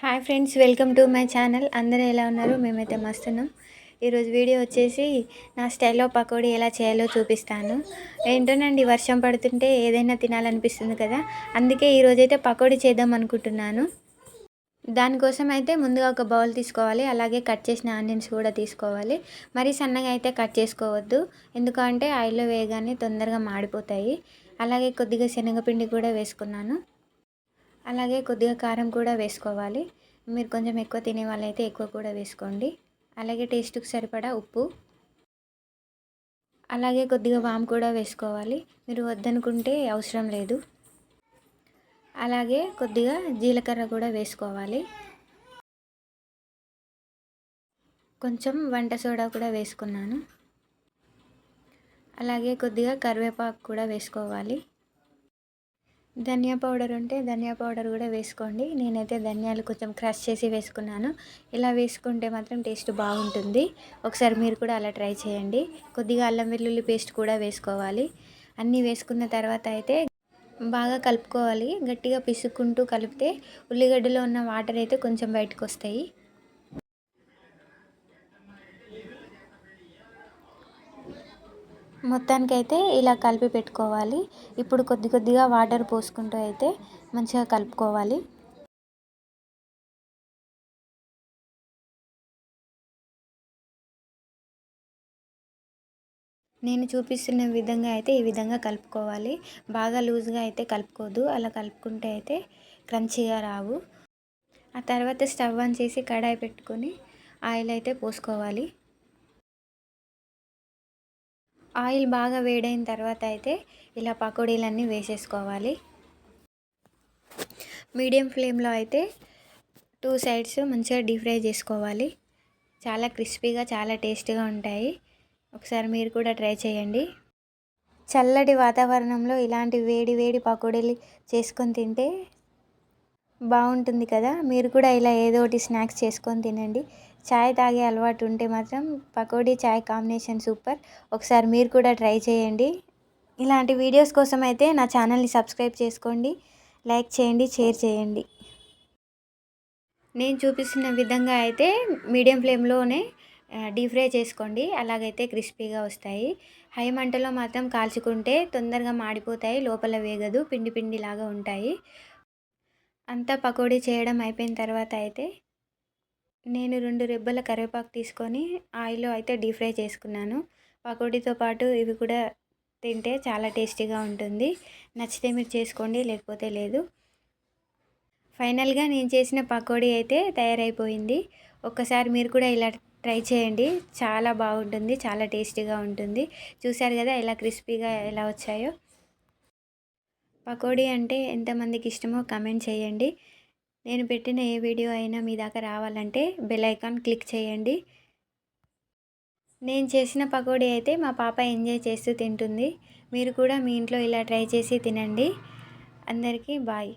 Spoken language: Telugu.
Hi friends, welcome to my channel. అందరూ ఎలా ఉన్నారు? మేమైతే మస్తున్నాం. ఈరోజు వీడియో వచ్చేసి నా స్టైల్లో పకోడీ ఎలా చేయాలో చూపిస్తాను. ఏంటోనండి, వర్షం పడుతుంటే ఏదైనా తినాలనిపిస్తుంది కదా, అందుకే ఈరోజైతే పకోడీ చేద్దాం అనుకుంటున్నాను. దానికోసం అయితే ముందుగా ఒక బౌల్ తీసుకోవాలి. అలాగే కట్ చేసిన ఆనియన్స్ కూడా తీసుకోవాలి. మరీ సన్నగా అయితే కట్ చేసుకోవద్దు, ఎందుకంటే ఆయిల్లో వేయగానే తొందరగా మాడిపోతాయి. అలాగే కొద్దిగా శనగపిండి కూడా వేసుకున్నాను. అలాగే కొద్దిగా కారం కూడా వేసుకోవాలి. మీరు కొంచెం ఎక్కువ తినే వాళ్ళైతే ఎక్కువ కూడా వేసుకోండి. అలాగే టేస్ట్కి సరిపడా ఉప్పు, అలాగే కొద్దిగా వాము కూడా వేసుకోవాలి. మీరు వద్దనుకుంటే అవసరం లేదు. అలాగే కొద్దిగా జీలకర్ర కూడా వేసుకోవాలి. కొంచెం వంట సోడా కూడా వేసుకున్నాను. అలాగే కొద్దిగా కరివేపాకు కూడా వేసుకోవాలి. ధనియా పౌడర్ ఉంటే ధనియా పౌడర్ కూడా వేసుకోండి. నేనైతే ధనియాలు కొంచెం క్రష్ చేసి వేసుకున్నాను. ఇలా వేసుకుంటే మాత్రం టేస్ట్ బాగుంటుంది. ఒకసారి మీరు కూడా అలా ట్రై చేయండి. కొద్దిగా అల్లం వెల్లుల్లి పేస్ట్ కూడా వేసుకోవాలి. అన్నీ వేసుకున్న తర్వాత అయితే బాగా కలుపుకోవాలి. గట్టిగా పిసుక్కుంటూ కలిపితే ఉల్లిగడ్డలో ఉన్న వాటర్ అయితే కొంచెం బయటకు వస్తాయి. మొత్తానికైతే ఇలా కలిపి పెట్టుకోవాలి. ఇప్పుడు కొద్ది కొద్దిగా వాటర్ పోసుకుంటూ అయితే మంచిగా కలుపుకోవాలి. నేను చూపిస్తున్న విధంగా అయితే ఈ విధంగా కలుపుకోవాలి. బాగా లూజ్గా అయితే కలుపుకోవద్దు. అలా కలుపుకుంటే అయితే క్రంచీగా రావు. ఆ తర్వాత స్టవ్ ఆన్ చేసి కడాయి పెట్టుకొని ఆయిల్ అయితే పోసుకోవాలి. ఆయిల్ బాగా వేడైన తర్వాత అయితే ఇలా పకోడీలన్నీ వేసేసుకోవాలి. మీడియం ఫ్లేమ్లో అయితే 2 సైడ్స్ మంచిగా డీప్ ఫ్రై చేసుకోవాలి. చాలా క్రిస్పీగా, చాలా టేస్టీగా ఉంటాయి. ఒకసారి మీరు కూడా ట్రై చేయండి. చల్లటి వాతావరణంలో ఇలాంటి వేడి వేడి పకోడీలు చేసుకొని తింటే బాగుంటుంది కదా. మీరు కూడా ఇలా ఏదో ఒకటి స్నాక్స్ చేసుకొని తినండి. చాయ్ తాగే అలవాటు ఉంటే మాత్రం పకోడీ చాయ్ కాంబినేషన్ సూపర్. ఒకసారి మీరు కూడా ట్రై చేయండి. ఇలాంటి వీడియోస్ కోసం అయితే నా ఛానల్ని సబ్స్క్రైబ్ చేసుకోండి, లైక్ చేయండి, షేర్ చేయండి. నేను చూపిస్తున్న విధంగా అయితే మీడియం ఫ్లేమ్లోనే డీప్ ఫ్రై చేసుకోండి. అలాగైతే క్రిస్పీగా వస్తాయి. హై మంటలో మాత్రం కాల్చుకుంటే తొందరగా మాడిపోతాయి, లోపల వేగదు, పిండి పిండిలాగా ఉంటాయి. అంతా పకోడీ చేయడం అయిపోయిన తర్వాత అయితే నేను 2 రెబ్బల కరివేపాకు తీసుకొని ఆయిల్లో అయితే డీప్ ఫ్రై చేసుకున్నాను. పకోడీతో పాటు ఇవి కూడా తింటే చాలా టేస్టీగా ఉంటుంది. నచ్చితే మీరు చేసుకోండి, లేకపోతే లేదు. ఫైనల్గా నేను చేసిన పకోడీ అయితే తయారైపోయింది. ఒక్కసారి మీరు కూడా ఇలా ట్రై చేయండి. చాలా బాగుంటుంది, చాలా టేస్టీగా ఉంటుంది. చూశారు కదా ఎలా క్రిస్పీగా ఎలా వచ్చాయో. పకోడీ అంటే ఎంతమందికి ఇష్టమో కామెంట్ చేయండి. నేను పెట్టిన ఏ వీడియో అయినా మీ దాకా రావాలంటే బెల్ ఐకాన్ క్లిక్ చేయండి. నేను చేసిన పకోడీ అయితే మా పాప ఎంజాయ్ చేస్తూ తింటుంది. మీరు కూడా మీ ఇంట్లో ఇలా ట్రై చేసి తినండి. అందరికీ బాయ్.